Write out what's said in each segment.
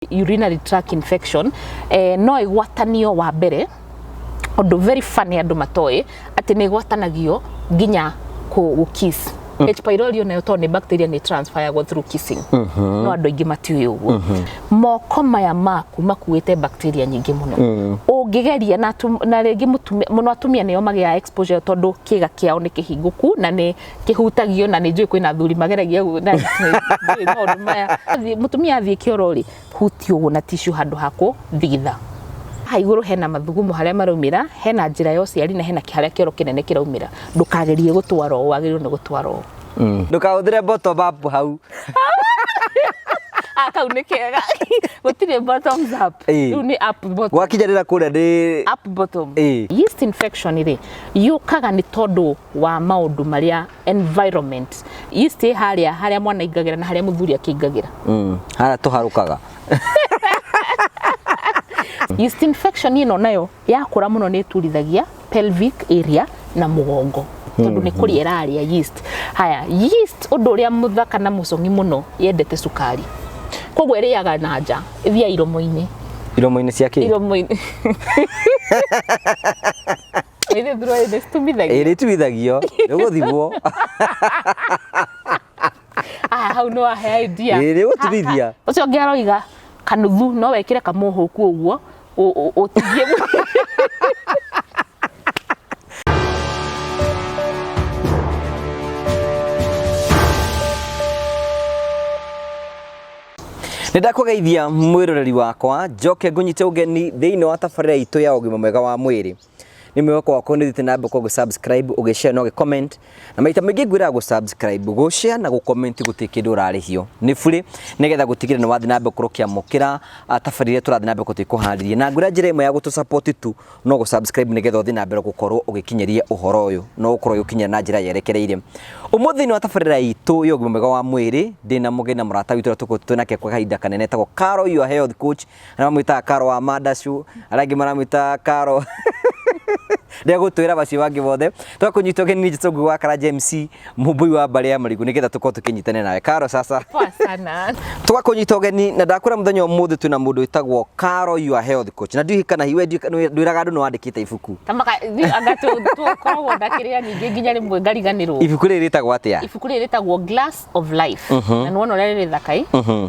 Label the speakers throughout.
Speaker 1: Urinary tract infection no igwatanio wa mbere undu very funny andu matoe ati ni igwatanagio nginya ku kiss. H pylori nayo to ni bacteria ni transfer through kissing. No andu ingi matiuĩ uguo. Moko maya maku makuĩte bacteria nyingĩ muno. Ũngĩgeria na rĩngĩ muno atumia nĩo magĩa exposure tondu kĩga kĩao nĩ kĩhingũku na nĩ kĩhutagio na nĩ njũĩ kwĩna athuri mageragia na maũndũ maya. Mutumia athiĩ kĩoro rĩ huti ũguo na tissue handũ hako thigitha. Haiguru hena mathugumo haria maraumira, hena njira ya ũciari na hena haria kĩoro kĩnene kĩraumira. Ndũkagerie gũtwara o, wagĩrĩirwo nĩ gũtwara o.
Speaker 2: Ndũkahũthĩre bottom up hau.
Speaker 1: Kau nĩ kega. Gũtirĩ bottoms up. Rĩu nĩ up bottom.
Speaker 2: Gwakinyanĩra kũrĩa ndĩ
Speaker 1: up bottom. Yeast infection rĩ yukaga nĩ tondu wa maũndũ maria environment. Yeast haria mwana ingagĩra na haria mũthuri akĩingagĩra.
Speaker 2: Haria tũharũkaga.
Speaker 1: Yeast infection ino nayo yakũra muno nĩ turithagia pelvic area na mugongo tondu nĩ kũrĩa ĩrarĩa yeast. Haya, yeast ũndũ ũrĩa mũthaka na mũcong'i muno yendete cukari. Koguo ĩrĩaga na nja ithia iromo-inĩ.
Speaker 2: Iromo-inĩ cia kĩ?
Speaker 1: Iromo-inĩ. Ĩrĩ ndũrĩ ndĩtumithagio.
Speaker 2: Ĩrĩ tumithagio. Nĩgũthimwo.
Speaker 1: Hau no ahe idea.
Speaker 2: Ĩrĩ gũtumithia.
Speaker 1: Ũcio ngĩaroiga kanuthu no wekire kamuhuku uguo utigie.
Speaker 2: Nĩndakũgeithia mwĩroreri wakwa njoke ngũnyite ũgeni thĩinĩ wa tabarĩra itũ ya ũgima mwega wa mwĩrĩ. Nĩ mwĩhoko wakwa nĩ thiĩte na mbere gũ-subscribe, ũgĩ-share na ũgĩ-comment, na maita maingĩ ngwĩraga gũ-subscribe, gũ-share na gũ-comment gũtirĩ kĩndũ ũrarĩhio. Nĩ free nĩgetha gũtigĩrĩra nĩ wathiĩ na mbere gũkĩamũkĩra tabarĩra iria tũrathiĩ na mbere gũtũharĩria. Na ngwĩra njĩra ĩmwe ya gũtũ-support tu no gũ-subscribe nĩgetha ũthiĩ na mbere gũkorwo ũgĩkinyeria ũhoro ũyũ, no gũkorwo ũgĩkinyĩra na njĩra yerekereire. Ũmũthĩ thĩinĩ wa tabarĩra itũ ya ũgima mwega wa mwĩrĩ ndĩna mũgeni na mũrata witũ ũrĩa tũkoragwo nake kwa kahinda kanene etagwo Caro, your health coach. Na mamwĩtaga Caro wa Mandashu, arĩa angĩ maramwĩta Caro ndia gutwira bacio wangi bothe twakũnyita ũgeni nĩ Njũng'ũ wa Karanja MC mũmbui wa mbarĩ ya Marigũ nĩgetha tũkorwo tũkĩnyitane nawe. Caro sasa
Speaker 1: poa sana
Speaker 2: twakũnyita ũgeni na ndakwĩra mũthenya ũmũthĩ twĩna mũndũ wĩtagwo Caro, your health coach. Na ndiũĩ kana hiwe ndwĩraga andũ nĩ wandĩkĩte ibuku
Speaker 1: tamaka tũkoragwo ndakĩrĩa ningĩ nginya rĩmwe ngariganĩrwo.
Speaker 2: Ibuku rĩrĩ rĩtagwo atĩa?
Speaker 1: Ibuku rĩrĩ rĩtagwo Glass of Life na nĩwona ũrĩa rĩrĩ thaka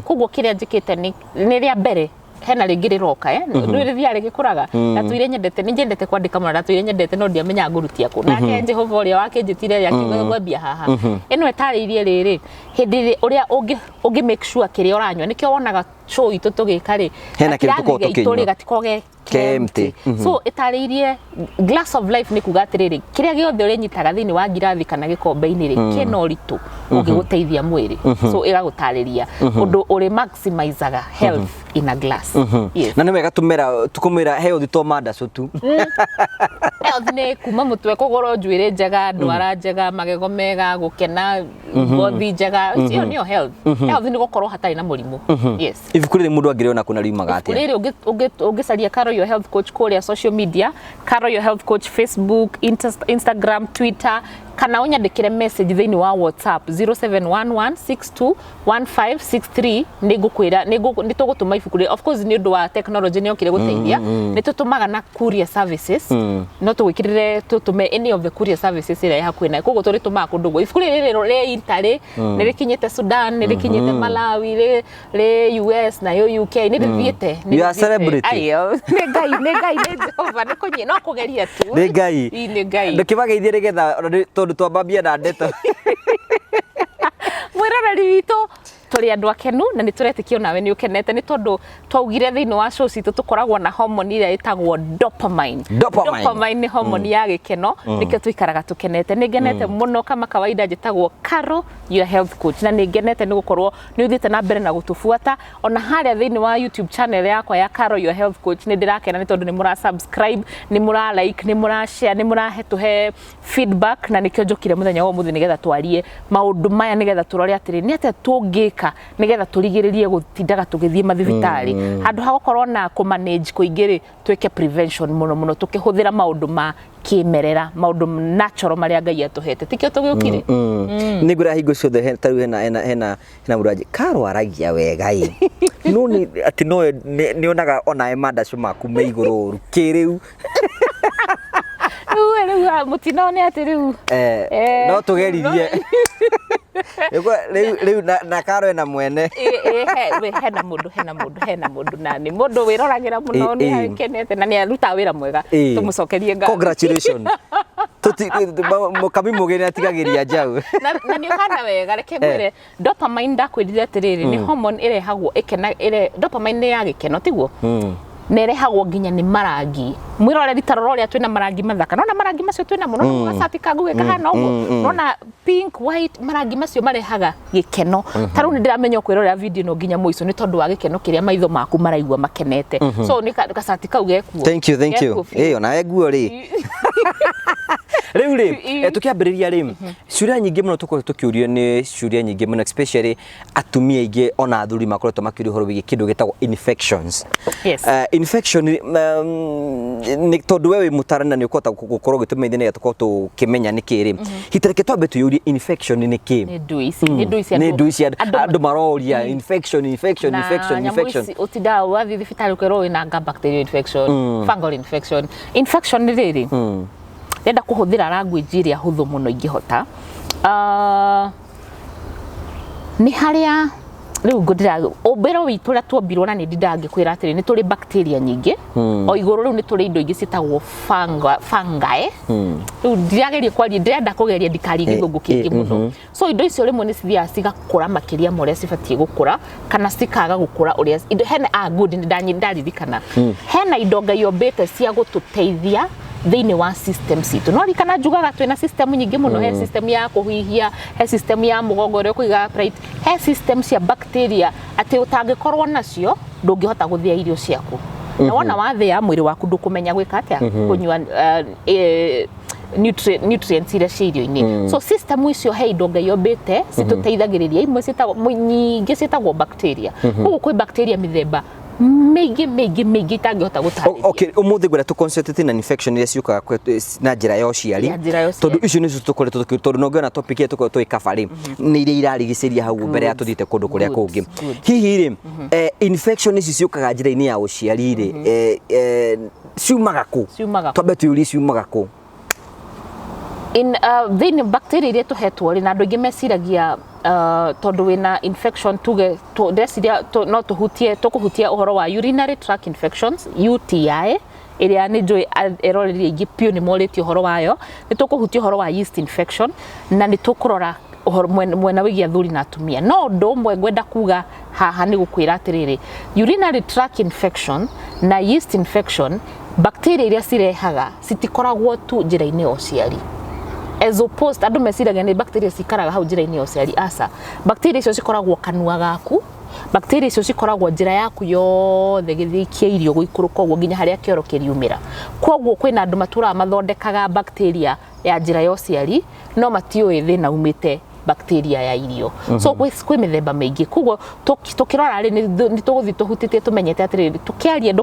Speaker 1: koguo kĩrĩa njĩkĩte nĩ rĩa mbere hena rĩngĩ rĩroka ndũrĩthia rĩgĩkũraga ndatuire nyendete nĩ nyendete kwandĩka mũno ndatuire nyendete no ndiamenya ngũrutia kũ nake Jehova ũrĩa wakĩnjĩtire rĩa kĩgwebia haha ĩno ĩtarĩirie rĩrĩ hĩndĩ ũrĩa ũngĩ make sure kĩrĩa ũranyua nĩkĩo wonaga show itũ tũgĩka rĩ
Speaker 2: hena kĩndũ tũkoragwo tũkĩnyua
Speaker 1: gatikoge empty. So itarĩirie Glass of Life nĩ kuga atĩrĩrĩ kĩrĩa gĩothe ũrĩnyitaga thĩinĩ wa ngirathi kana gĩkombe-inĩ rĩ kĩna ũritũ ũngĩgũteithia mwĩrĩ so ĩgagũtarĩria ũndũ ũrĩ maximizaga health in a glass. Yes.
Speaker 2: Na nĩ wega tũkũmĩra health to Mandashu tu.
Speaker 1: Health nĩ kuma mũtwe kũgũrũ njuĩrĩ njega ndwara njega magego mega gũkena ngothi njega cio nĩyo health. Health nĩ gũkorwo hatarĩ na mũrimũ. Yes.
Speaker 2: Ibuku rĩrĩ mũndũ angĩrĩona kuna riumaga atĩa?
Speaker 1: Rĩrĩ ũngĩcaria Caro your health coach kũrĩa social media, Caro your health coach Facebook, Instagram, Twitter, kana unyandĩkĩre message thĩinĩ wa WhatsApp 0711621563 nĩngũkwĩra nĩtũgũtũma ibuku rĩ. Of course nĩ ũndũ wa technology nĩ okire gũteithia nĩtũtũmaga na courier services no tũgwĩkĩrĩre tũtũme any of the courier services ĩrĩa hakuhĩ nawe koguo tũrĩtũmaga kũndũ guo. Ibuku rĩrĩ rĩ Italy nĩrĩkinyĩte Sudan nĩrĩkinyĩte Malawi rĩ US na yo UK nĩrĩthiĩte
Speaker 2: you are celebrity.
Speaker 1: Ayo nĩ ngai nĩ Jehova nĩ kũnyĩ no kũgeria tu
Speaker 2: nĩ ngai ndũkĩbageithie nĩgetha tondu twambambia na ndeto
Speaker 1: mwĩroreri witũ tũrĩ andũ akenu na nĩ tũretĩkio nawe nĩ ũkenete nĩ tondu twaugire thĩinĩ wa show citũ tũkoragwo na hormone ĩrĩa ĩtagwo dopamine. Dopamine nĩ hormone ya gĩkeno nĩkĩo tũikaraga tũkenete. Nĩ ngenete mũno kama kawaida njĩtagwo Caro your health coach na nĩ ngenete nĩ gũkorwo nĩ ũthiĩte na mbere na gũtũbuata ona harĩa thĩinĩ wa YouTube channel yakwa ya Caro your health coach nĩ ndĩrakena nĩ tondu nĩ mũra subscribe nĩ mũra like nĩ mũra share nĩ mũra tũhe feedback na nĩkĩo njokire mũthenya wa ũmũthĩ nĩgetha twarie maũndũ maya nĩgetha tũrore atĩrĩ nĩ atĩa tũngĩka gwika nigetha turigiririe gutindaga tugithie mathibitari handu ha gukorwo na ku manage kuingiri tweke prevention muno tukihuthira maundu ma kimerera maundu natural maria Ngai atuhete tikio tugiukire
Speaker 2: nigura hingo ciothe taru hena muraji karwaragia wega no ni ati no ni onaga ona emanda cumaku me iguru kiriu
Speaker 1: Rĩu mutinone ati riu
Speaker 2: no tugeririe Rĩu na karo ena mwene
Speaker 1: hena mundu na ni mundu wiroragira muno ni akenete na ni aruta wira mwega tumucokerie Ngai
Speaker 2: congratulations mukami mugene atigagiria njau
Speaker 1: na ni hana wega reke mwire dopamine ndakwirire atiriri ni hormone irehagwo dopamine ya gikeno tiguo nerehagwo nginya ni marangi mwiroreri tarorori atwina marangi mathaka nona marangi macio twina muno gasati kangu gekahana uguo nona pink white marangi macio marehaga gikeno taru ni ndiramenya kwirorera video no nginya muico ni tondu wa gikeno kiria maitho maku maraigwa makenete so ni gasati kau gekuo
Speaker 2: thank you ona eguo ri Riu ri tukiambiriria ri ciuria nyingi muno tukiurio ni ciuria nyingi muno especially atumia ingi ona athuri makoretwo makiurio horo wigi kindu gitagwo infections infection ni tondu wewe mutarana ni ukota gukorwo gitumeithia ni tukorwo tukimenya ni kiri hitareke twambe tuyurie infection ni ki ni nduisi andu maroria infection utida wathi thibitari kwero wina bacterial infection fungal infection ni riri ndenda kuhuthira language iria huthu muno ingihota ni haria riu ngudira obero witu ra tuombirwo na ni ndangikwira atiri ni turi bacteria nyingi o iguru riu ni turi indo ingi citagwo fungi riu ndirageria kwari ndenda kugeria ndikari githungu kingi muno so indo icio rimwe ni cithia cigakura makiria moria cibatie gukura kana cikaga gukura uria indo hena good ndaririkana hena indo Ngai ombete cia gututeithia thiini wa system citu no rikana njugaga twina system nyingi muno he system ya kuhihia he system ya mugongo rio kuiga upright he system cia bacteria ati utangikorwo nacio ndungihota guthia irio ciaku na wona wathia mwiri waku ndukumenya gwika atia kunywa nutrients iria cirio-ini so system icio he indo Ngai ombete cituteithagiriria imwe nyingi citagwo bacteria koguo kwi bacteria mithemba meigi tangihota gutarĩria okay umuthi gwera tu concentrate na infection iria ciukaga na njira ya uciari tondu icio nicio tukoretwo tondu no ngiona topic yetu tuko ikabari ni iria irarigiciria hau mbere ya tuthite kundu kuria kungi hihi ri infection icio ciukaga njira-ini ya uciari ri ciumaga ku twambe tuyuri ciumaga ku
Speaker 1: in bacteria iria tuhetwo ri na andu ingi meciragia tondu wina infection tuge ndeciria no tukuhutia uhoro wa urinary tract infections UTI iria ni njui eroreri ingi pio ni moritio uhoro wayo ni tukuhutia uhoro wa yeast infection na ni tukurora uhoro mwena wigia thuri na atumia no ndo mwe ngwenda kuga haha ni gukwira atiriri urinary tract infection na yeast infection bacteria iria cirehaga citikoragwo tu njira-ini o ciari as opposed andu meciragia ni bacteria cikaraga hau njira-ini o ciari asa bacteria icio cikoragwo kanua gaku bacteria icio cikoragwo njira yaku yothe githikia irio guikuruka uguo nginya haria kioro kiriumira koguo kwina andu matura mathondekaga bacteria ya njira ya ciari no matioi thina umite bacteria ya irio so kwi mithemba maingi koguo tukirora ri ni tuguthi tuhutitie tumenyete atiri tukiaria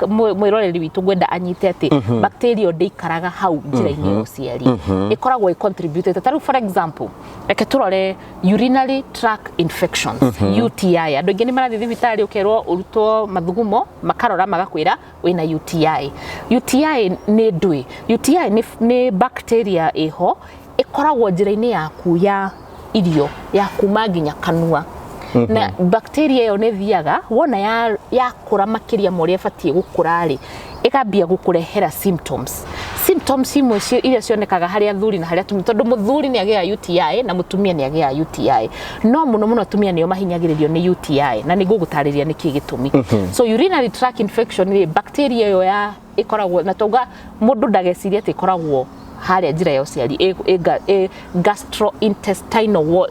Speaker 1: mwiroreri witu gwenda anyite ati bacteria ndeikaraga hau njira-ini o ciari ikoragwo contributed taru for example reke turore urinary tract infections UTI andu ingi ni marathi thibitari ukerwo urutwo mathugumo makarora magakwira wina UTI ni ndui UTI ni bacteria iho ikoragwo njira-ini yaku ya irio ya kuma nginya kanua na bacteria yo ne thiaga wona ya kura makiria moria fatie gukura ri ikambia gukurehera symptoms imwe iria cionekaga haria thuri na haria tumia tondu muthuri ni agia UTI na mutumia ni agia UTI no muno atumia nio mahinyagiririo ni UTI na niguo gutariria niki gitumi so urinary tract infection ni bacteria yo ya ikoragwo na toga mundu ndageciria ati ikoragwo haria njira ya uciari gastrointestinal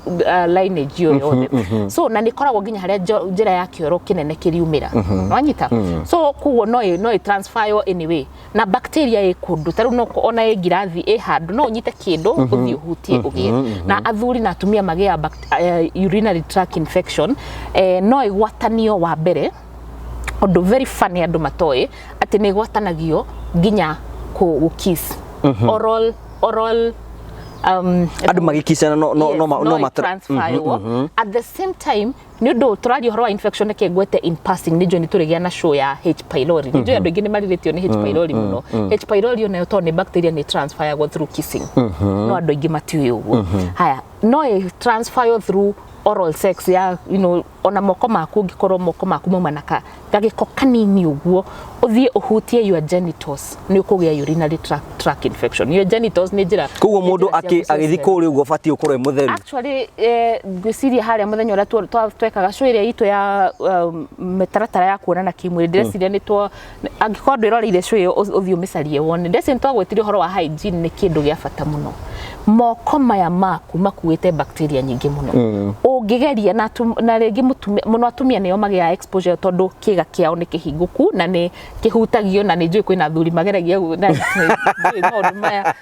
Speaker 1: lineage yothe so na nikoragwo nginya haria njira ya kioro kinene kiriumira wanyita so kuo no transfer anyway na bacteria ikundu taru no ona ngirathi handu no nyite kindu uthii uhutie ugie na athuri na atumia magia urinary tract infection no igwatanio wa mbere undu very funny andu matoe ati ni gwatanagio nginya ku kiss oral
Speaker 2: andu magikisana no
Speaker 1: transfer at the same time ni undu turario horo infection ke gwete in passing ni jo ni turigia na show ya H pylori ni jo andu ingi ni mariretio ni H pylori muno H pylori nayo to ni bacteria ni transfer go through kissing no andu ingi matiuye uguo haya no transfer through oral sex ya ona moko maku ngikorwo moko maku mamanaka gagiko kanini uguo uthie uhutie your genitals ni ukugia urinary tract infection your genitals ni njira
Speaker 2: kugo mundu agithi kuri uguo fati ukorwe mutheru
Speaker 1: actually gwiciria haria muthenya ura twekaga show iria itu ya metaratara ya kuonana kimwiri ndeciria ni twa angikorwo ndwiroreire show iyo uthie umicarie wone ndeciria twagwetirio horo wa hygiene ni kindu gia bata muno moko maya maku makuite bacteria nyingi muno ungigeria na rigi muno atumia nio magia exposure tondu kiga kiao ni kihinguku na ni kihutagio na ni njui kwina thuri mageragia na maundu maya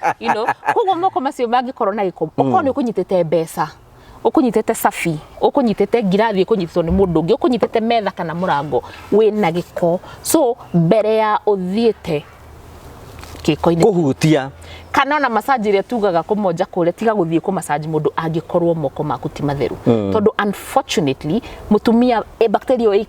Speaker 1: koguo moko macio mangikorwo na giko ukorwo ni ukunyitete mbeca ukunyitete safi ukunyitete ngirathi ukunyitwo ni mundu ungi ukunyitete metha kana murango wina giko so mbere ya uthiete kiko-ini
Speaker 2: kuhutia
Speaker 1: kana ona massage ria tugaga kumonja kure tiga guthie ku massage mundu angikorwo moko maku ti matheru tondu unfortunately mutumia bacteria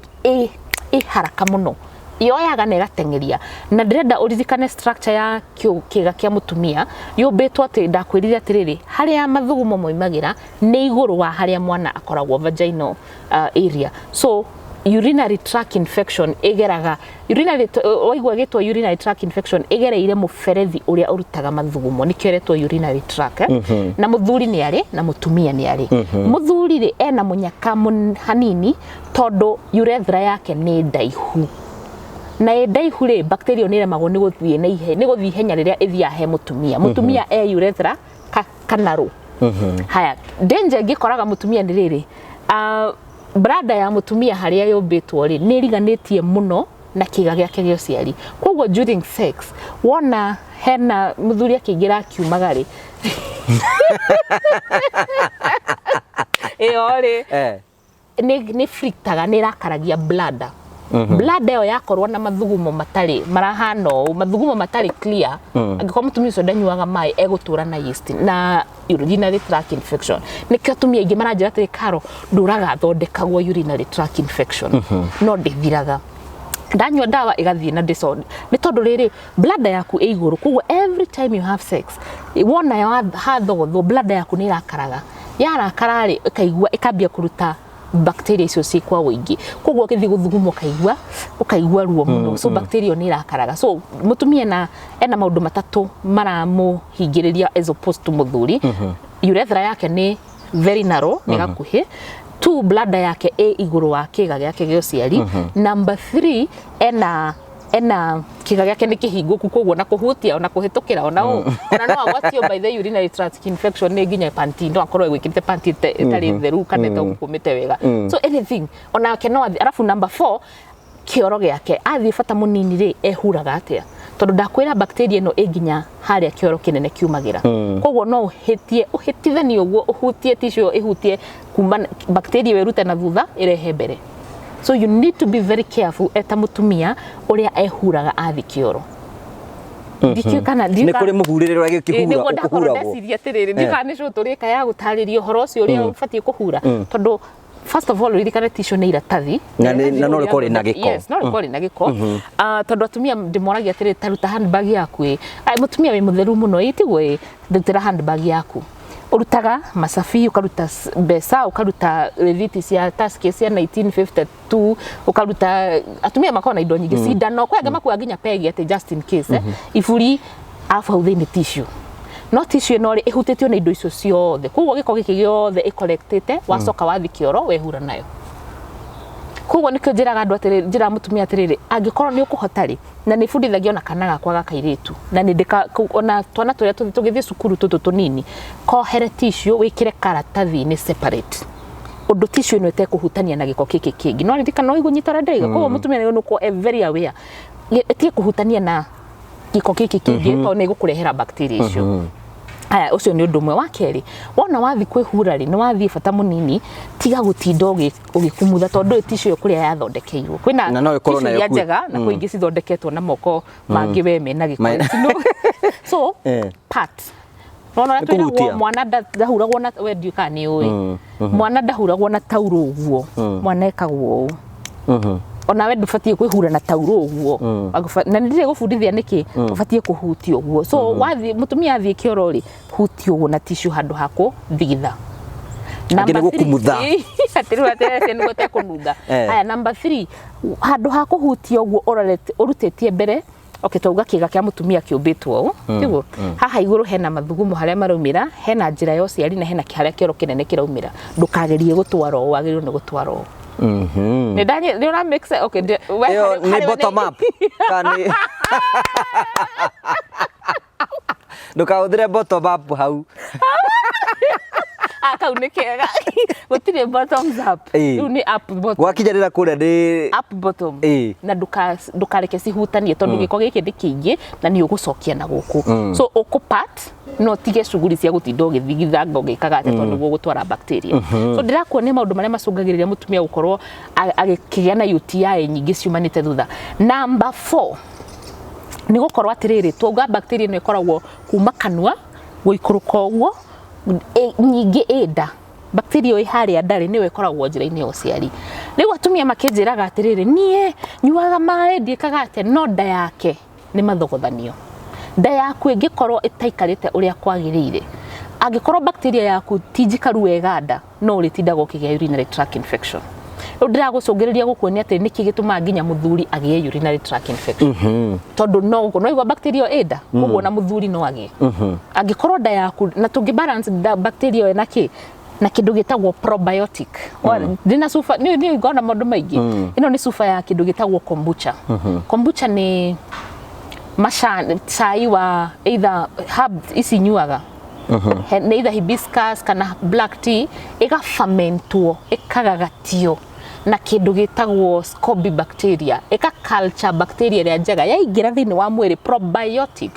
Speaker 1: haraka muno yoyaga na igatengeria na ndirenda uririkane structure ya kiga kia mutumia yumbitwo ati ndakwirire atiriri haria mathugumo moimagira ni iguru wa haria mwana akoragwo vaginal area so urinary tract infection igeraga waigwa gitwa urinary tract infection igereire muferethi uria urutaga mathugumo nikioretwo urinary tract na muthuri ni ari na mutumia ni ari muthuri ri ena munyaka hanini tondu urethra yake ni ndaihu na ndaihu ri bacteria ni remagwo ni guthie na ihe ni guthie henya riria ithia he mutumia urethra kanaru haya danger ngikoraga mutumia ni riri brada ya mutumia haria yumbitwo ri ni riganitie muno na kiga giake gio ciari koguo during sex wona hena muthuri akiingira akiumaga ri ori ni fritaga ni rakaragia blada blada yo yakorwo na mathugumo matari marahano mathugumo matari clear angiko mutumia so ndanyuaga mai egutura na yeast na urinary tract infection nikio tumia ingi maranjira ati karo nduraga thondekagwo urinary tract infection no ndithiraga ndanywa dawa igathie na disorder ni tondu riri blada yaku iguru koguo every time you have sex wona ya hathogotho blada yaku ni rakaraga yarakara ri ikaigua ikambia kuruta bacteria icio ci kwa wingi koguo kithi guthugumo ukaigua ruo muno so bacteria ni rakaraga so mutumia ena maundu matatu maramuhingiriria as opposed to muthuri urethra yake ni very narrow ni gakuhi 2 blada yake iguru wa kiga giake gio ciari number 3 ena kiga giake ni kihinguku koguo na kuhutia ona kuhitukira ona no agwatio by the urinary tract infection ni nginya panty ndo akorwo gwikirite panty tari theru kana takumite wega so anything ona keno arafu number 4 kioro giake athi fata munini ri ehuraga atia tondu ndakwira bacteria no nginya haria kioro kinene kiumagira koguo no uhitithanie uguo uhutie tissue ihutie kuma bacteria weruta na thutha irehe mbere so you need to be very careful eta mutumia uria ehuraga athi kioro ndikio kana
Speaker 2: ni kuri muhurire rwa gikihura
Speaker 1: ukuhura ndeciria atiriri ndikane sho turika ya gutaririo horo ucio uria ufatie kuhura tondu first of all ririkane tissue ni iratathi
Speaker 2: na no rikori na giko
Speaker 1: yes no rikori na giko tondu atumia ndimoragia atiri taruta handbag yaku mutumia wi mutheru muno itigwe ndutira handbag yaku urutaga masafi ukaruta besa ukaruta reviti cia task cia 1952 ukaruta atumia makona indo nyingi cindano kwega makuwa nginya pegi ati just in case ifuri afa uthini tissue no tissue no ri ihutitio na indo icio ciothe koguo giko giki giothe icollectete wacoka wathi kioro wehura nayo koguo nikio njiraga andu atiriri njira mutumia atiriri angikorwo ni ukuhota ri na ni fundithagio na kana gakwa gakairitu na ni ndika ona twana turia tugithie cukuru tutu tunini kohere tissue wikire karatathi ni separate undu tissue ino etekuhutania na giko kiki kingi no ndika no igunyitara ndaiga koguo mutumia ni nuko very aware etie kuhutania na giko kiki kingi to ni gukurehera bacteria icio aya ucio ni undu mwe wa keri wona wathi kwihura ri ni wathi bata munini tiga gutinda ugikumutha tondu tissue kuria yathondekeirwo kwina
Speaker 2: na no ikorwo nayo
Speaker 1: njega na kuingi cithondeketwo na moko mangi we mena giko so part wona twiragwo mwana ndahuragwo na wendi kani ui mwana ndahuragwo na tauro uguo mwana ekagwo ona we ndubatie kwihura na tauro uguo na ndire gufundithia niki ubatie kuhutio uguo so wathi mutumia athie kioro ri hutio uguo na tissue handu hako thigitha
Speaker 2: number 3
Speaker 1: atiru atete ni gote kunutha aya number 3 handu hako hutio uguo urutetie mbere okay twauga kiga kia mutumia kiumbitwo tiguo haha iguru hena mathugumo haria maraumira hena njira yo ciari na hena kiharia kioro kinene kiraumira ndukagerie gutwara o wagirwo ni gutwara o ni ndani ni ora make sense okay
Speaker 2: ni bottom up kani ndukaudire bottom up hau
Speaker 1: akau ni kega gutire bottoms up ni up bottom
Speaker 2: wakijarira kuria ni
Speaker 1: up bottom na ndukareke cihutanie tondu giko giki ndi kingi na ni ugucokia na guku so ukupat no tige shughuli cia gutinda ugithigitha ngogikaga ate tondu gugutwara bacteria so ndirakuonia maundu maria macungagiriria mutumia gukorwo agikigia na UTI nyingi ciumanite thutha number 4 ni gukorwo atiriri twauga bacteria no ikoragwo kuma kanua guikuruka uguo nyingi enda bacteria iharia ndari niwe ikoragwo njira-ini ya uciari riu atumia makinjiraga atiriri nie nyuaga mai ndiikaga ate no nda yake ni mathogothanio nda yaku ingikorwo itaikarite uria kwagirire angikorwo bacteria yaku tinjikaru wega nda no uritindaga ukigia urinary tract infection ndiragucungiriria gukuonia ati niki gituma nginya muthuri agie urinary tract infection tondu no igwa bacteria enda koguo na muthuri no agie angikorwo nda yaku na tungi balance bacteria na ki na kindu gitagwo probiotic ndina sufa ni ngona maundu maingi ino ni sufa ya kindu gitagwo kombucha kombucha ni chai wa either herbs isi nyuaga either hibiscus kana black tea iga fermentwo ikagagatio na kindu gitagwo scoby bacteria eka culture bacteria ria njega yaingira thini wa mwiri probiotic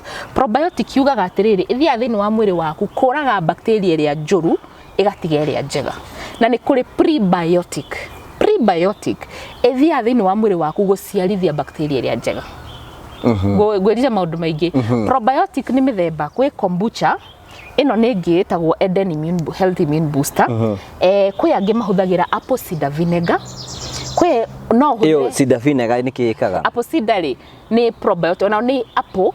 Speaker 1: yugaga atiriri ithia thini wa mwiri waku kuraga bacteria ria njuru igatiga ria njega na ni kuri prebiotic ithia thini wa mwiri waku guciarithia bacteria ria njega gwirira maundu maingi probiotic ni mithemba kwi kombucha ino ni ngitagwo Eden Health Immune Booster kwi angi mahuthagira apple cider vinegar kwi no
Speaker 2: iyo cider vinegar ni kiikaga
Speaker 1: apple cider ni probiotic ona ni apple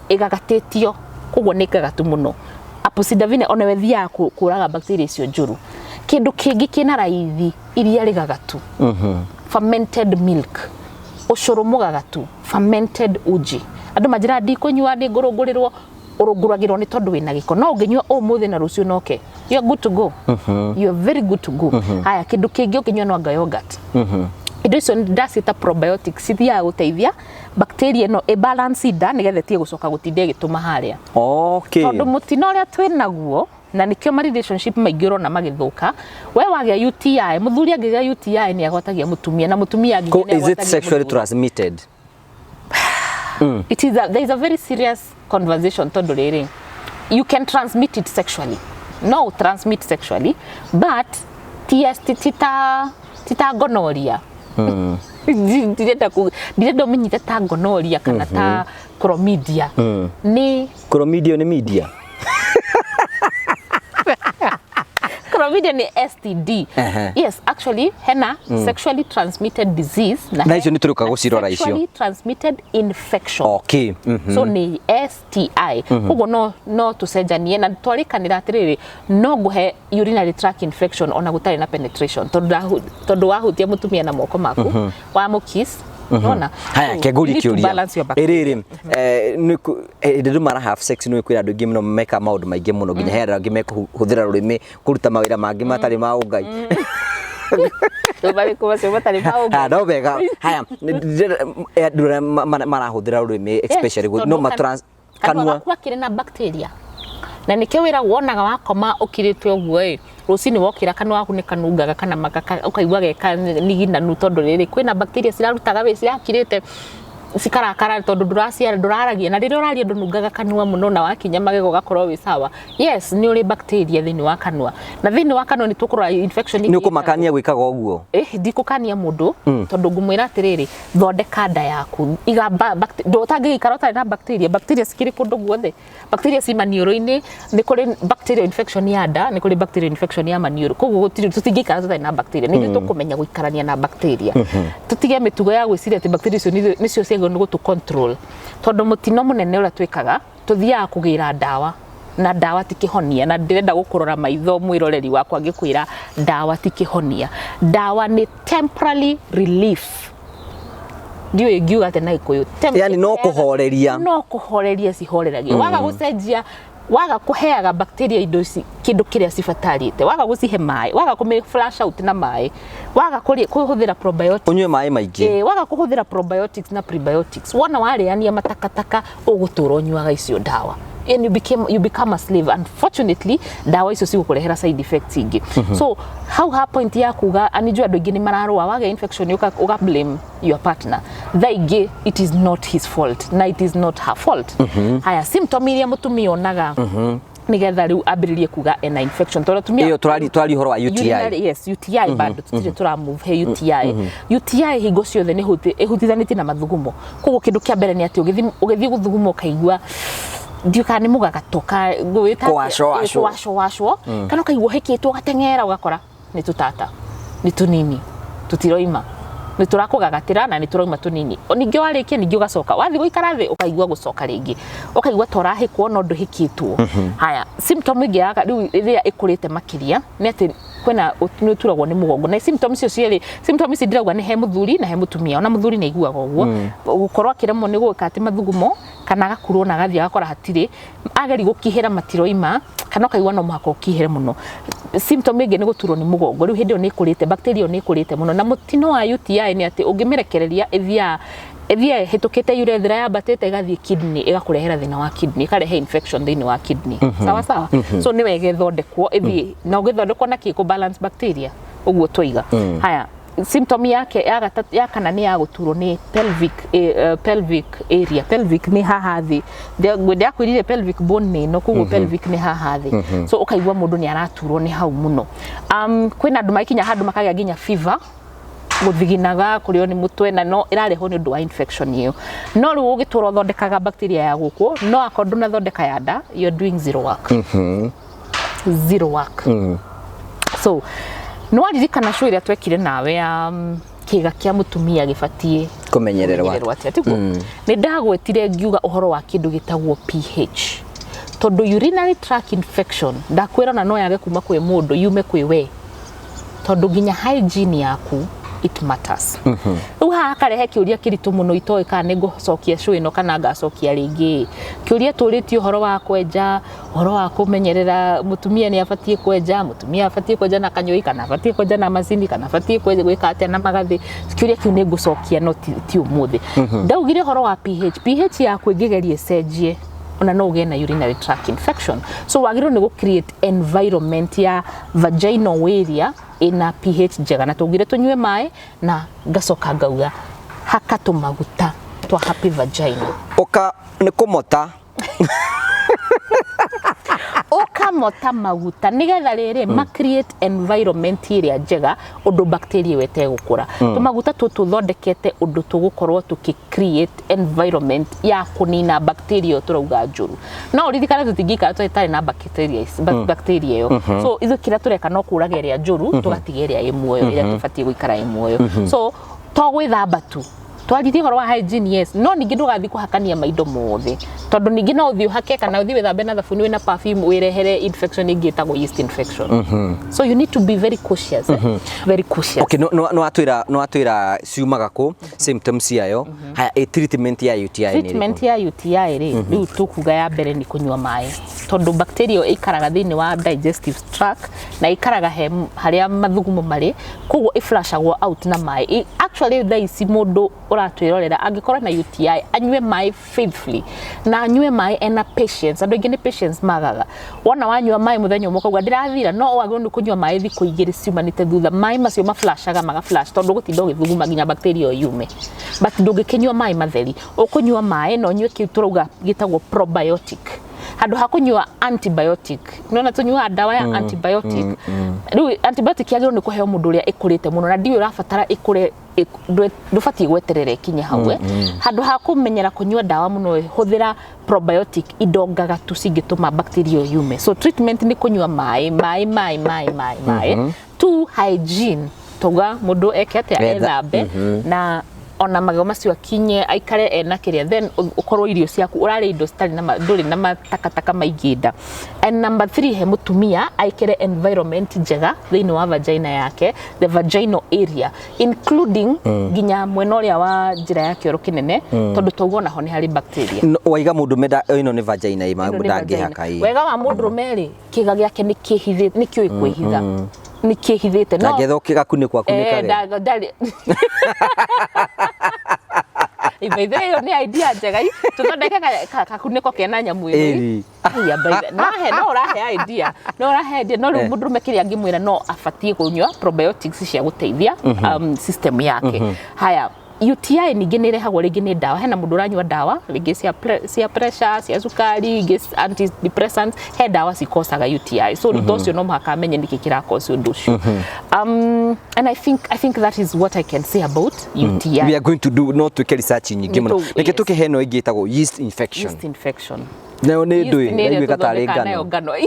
Speaker 1: igagatitio koguo ni kagatu muno apple cider vinegar ona wethia kuraga bacteria icio njuru kindu kingi kina raithi iria rigagatu fermented milk ucuru mugagatu fermented uji andu majira ndikunyua ndi ngurungurirwo urunguragirwo ni tondu wina giko no unginyua umuthi na rucio noke you are good to go you are very good to go haya kindu kingi unginyua no anga yogurt indo icio ndacita probiotics cithia guteithia bacteria no e balance nda nigethe tie gucoka gutinde gituma haria
Speaker 2: okay
Speaker 1: tondu mutino ria twinaguo na nikio ma relationship maingiro na magithuka we wagia UTI muthuri angigia UTI ni agotagia mutumia na mutumia angigia ni
Speaker 2: agotagia is it sexually transmitted
Speaker 1: there is a very serious conversation tondu riri you can transmit it sexually no transmit sexually but tita gonorrhea direda umenyite ta gonorrhea kana ta chlamydia ni
Speaker 2: chlamydia ni media
Speaker 1: chlamydia ni STD yes actually hena sexually transmitted disease
Speaker 2: na hizo ni turuka gucirora icio
Speaker 1: sexually transmitted infection
Speaker 2: okay
Speaker 1: so ni STI koguo no tucenjanie na twarikanira atiriri no guhe urinary tract infection ona gutari na penetration tondu wahutia mutumia na moko maku wa mukiss Ona
Speaker 2: haya keguri kiuria iriri ndu mara have sex no ikwira andu ingi muno meka maundu maingi muno nginya hera angi mekuhuthira rurimi kuruta mawira mangi matari ma ungai
Speaker 1: Tubari kuba se batari pao.
Speaker 2: No bega. Haya, ndura marahuthira rurimi especially no matrans
Speaker 1: kanwa kwa kire na bacteria. Na nikio wira wonaga wakoma ukiritwe uguo rucini wokira kanwa waku ni kanungaga kana makaka ukaigua geka nigina tondu riri kwina bacteria cirarutaga we cirakirite cikarakara tondu nduraragia na riria uraria ndunungaga kanwa muno na wakinya magego gakorwo wi sawa. Yes, ni uri bacteria thini wa kanwa na thini wa kanwa ni tukurwa infection
Speaker 2: ni ukumakania gwikaga uguo
Speaker 1: ndikukania mundu tondu ngumwira atiriri thondeka nda yaku igamba ndutangigikara utari na bacteria cikiri kundu guothe bacteria ci manioro-ini ni kuri bacteria infection ya nda ni kuri bacteria infection ya manioro koguo tutingikara tutari na bacteria ni tukumenya guikarania na bacteria tutige mitugo ya gwiciria ati bacteria icio nicio ciego ni gutu control tondu mutino munene ura twikaga tuthiaga kugira dawa na dawa tikihonia na ndirenda gukurora maitho mwiroreri wakwa ngikwira dawa tikihonia dawa ni temporary relief ndio ingiuga tena ikuyu
Speaker 2: yani no kuhoreria
Speaker 1: cihoreragia waga gucenjia waga kuheaga bacteria indo ici kindu kiria cibatarite waga gucihe mai waga kume flash out na mai waga kuhuthira probiotics
Speaker 2: unywe mai maingi
Speaker 1: waga kuhuthira probiotics na prebiotics wona wariania matakataka uguturo nywaga icio dawa and you become a slave. Unfortunately dawa icio cigukurehera side effects ingi so how ha point ya kuga anijua andu ingi ni mararwa waga infection uga blame your partner thaigi it is not his fault na it is not her fault haya symptom iria mutumia onaga nigetha riu ambiririe kuga ena infection tondu tumia
Speaker 2: iyo twari horo wa UTI
Speaker 1: yes UTI bado tutire tura move he UTI hingo ciothe ni ihutithaniti na mathugumo koguo kindu kia mbere ni ati ugithi guthugumo kaigua ndiuka ni mugagatoka gwita washo kana kaigua hekitwo gatengera ugakora ni tutata ni tunini tutiroima ni turakugagatira na ni turauma tunini ningi warikia ningi ugacoka wathi guikara thi ukaigua gucoka ringi ukaigua torahi kuona undu hikitwo haya symptom ingi ya riu iria ikurite makiria ni ati kwena ni turagwo ni mugongo na symptoms icio cieri symptoms ici ndiragwa ni he muthuri na he mutumia ona muthuri ni iguaga uguo gukorwa kiremo ni gwika ati mathugumo kana gakurwo na gathia gakora hatiri ageri gukihira matiroima kana kaigua no muhaka ukihire muno symptom ingi ni guturwo ni mugongo riu hindi ni ikurite bacteria ni ikurite muno na mutino wa UTI ni ati ungimerekereria ithia hitukite urethra ya batete gathie kidney igakurehera thina wa kidney ikarehe infection thini wa kidney sawa so ni wege thondekwo ithie na ugithondekwo na kiko balance bacteria uguo twiga haya symptom yake ya kana ni ya guturwo ni pelvic area pelvic ni haha thi ngwenda kwirire pelvic bone no kuguo pelvic ni haha thi so ukaigua mundu ni araturwo ni hau muno kwina andu maikinya handu makagia ginya fever guthiginaga kurio ni mutwe na no irareho ni undu wa infection iyo no ru ugiturwo thondekaga bacteria ya guku no akordu na thondeka ya nda you're doing zero work so no aririkana show iria twekire nawe kiga kia mutumia gibatie
Speaker 2: kumenyererwa
Speaker 1: atiguo ni ndagwetire ngiuga uhoro wa kindu gitagwo pH tondu urinary tract infection ndakwira na no yage kuma kwi mundu yume kwi we tondu ginya hygiene yaku it matters uha karehe kiuria kiritu muno itoe kana ngucokia show ino kana ngacokia ringi kiuria turitio horo wa kwenja horo wa kumenyerera mutumia ni abatie kwenja mutumia abatie kwenja na kanyoi kana abatie kwenja na macini kana abatie kwenja gwika atia na magathi kiuria kiu ni ngucokia no ti umuthi ndaugire horo wa pH yaku ingigerie cenjie ona no uge na urinary tract infection so wagiro ni go create environment ya vaginal area ina pH njega na tugire tunywe mai na ngacoka ngauga haka tumaguta twa happy vagina
Speaker 2: oka ni kumota
Speaker 1: okamota maguta nigetha riri ma create environment area njega undu bacteria wete gukura tumaguta tuthondekete undu tugukorwo tuki create environment ya kunina bacteria turauga njuru no ririkana tutingika tutari na bacteria yo so ithu kira tureka no kuraga ria njuru tugatigeria imuoyo ira tubatie guikara imuoyo so to gwithamba tu twarithi horo wa hygiene yes no ningi ndugathi kuhakania maindo mothe tondu ningi no uthio hake kana uthio withambe na thabuni wina perfume wirehere infection ingi etagwo yeast infection. So you need to be very cautious. Very cautious.
Speaker 2: Okay, no atwira ciumaga ku symptoms yayo. Haya, treatment ya UTI ni
Speaker 1: treatment ya UTI ri riu tukuga ya mbere ni kunywa mai, tondu bacteria ikaraga thiini wa digestive tract na ikaraga haria mathugumo mari, koguo iflashagwo out na mai. Actually thaici mundu uratwirorera angikorwo na UTI anywe mai faithfully na anywe mai ena patience. Andu ingi ni patience magaga, wona wanywa mai muthenya umwe koguo ndirathira, no wagirwo kunywa mai thiku igiri ciumanite thutha. Mai macio maflashaga magaflash tondu gutinda ugithuguma nginya bacteria yume, but ndungikinywa mai matheri. Ukunywa mai no nywe kiu turauga gitagwo probiotic handu hakunywa antibiotic. Nona tunywa dawa ya antibiotic. Riu antibiotic yagirwo ni kuheo mundu uria ikurite muno na ndiyo urafatara ikure ndufati gweterere kinya hawe. Handu hakumenyera kunywa dawa muno huthira probiotic idongaga tu cingituma bacteria yume. So treatment ni kunywa mai. To hygiene toga mundu ekete ethambe na ona magego macio akinye aikare ena kiria, then ukorwo irio ciaku urare indo citari na nduri na matakataka mainginda. And number 3, he mutumia aikire environment njega thiini wa vagina yake, the vaginal area including ginya mwena uria wa njira ya kioro kinene, tondu tauona ho ni hari bacteria.
Speaker 2: Waiga mundu meda ino ni vagina ima ndangihaka ii.
Speaker 1: Wega wa mundu meri kiga giake ni kihithite, ni kioi kwihitha, ni kihithite no
Speaker 2: ngetho kigakuniko akunika
Speaker 1: ndari ibeithio ni idea njega tuthondeke kakuniko kena nyamu iri ya baitha no urahe idea no riu mundu mekiria ngimwira no afatie kunywa probiotics cia guteithia system yake. Haya, UTI ningi ni rehagwo ringi ni dawa. Hena mundu uranywa dawa ringi cia pressure, cia sukari, ringi antidepressants, he dawa cikosaga UTI. So those no mhaka amenye niki kira cause undu ucio. And I think that is what I can say about UTI. We
Speaker 2: are going to do not to research nyingi muno. Niki tukiheno ingi etagwo yeast infection.
Speaker 1: Yeast infection.
Speaker 2: Nayo ni ndui ndio gatari ngano.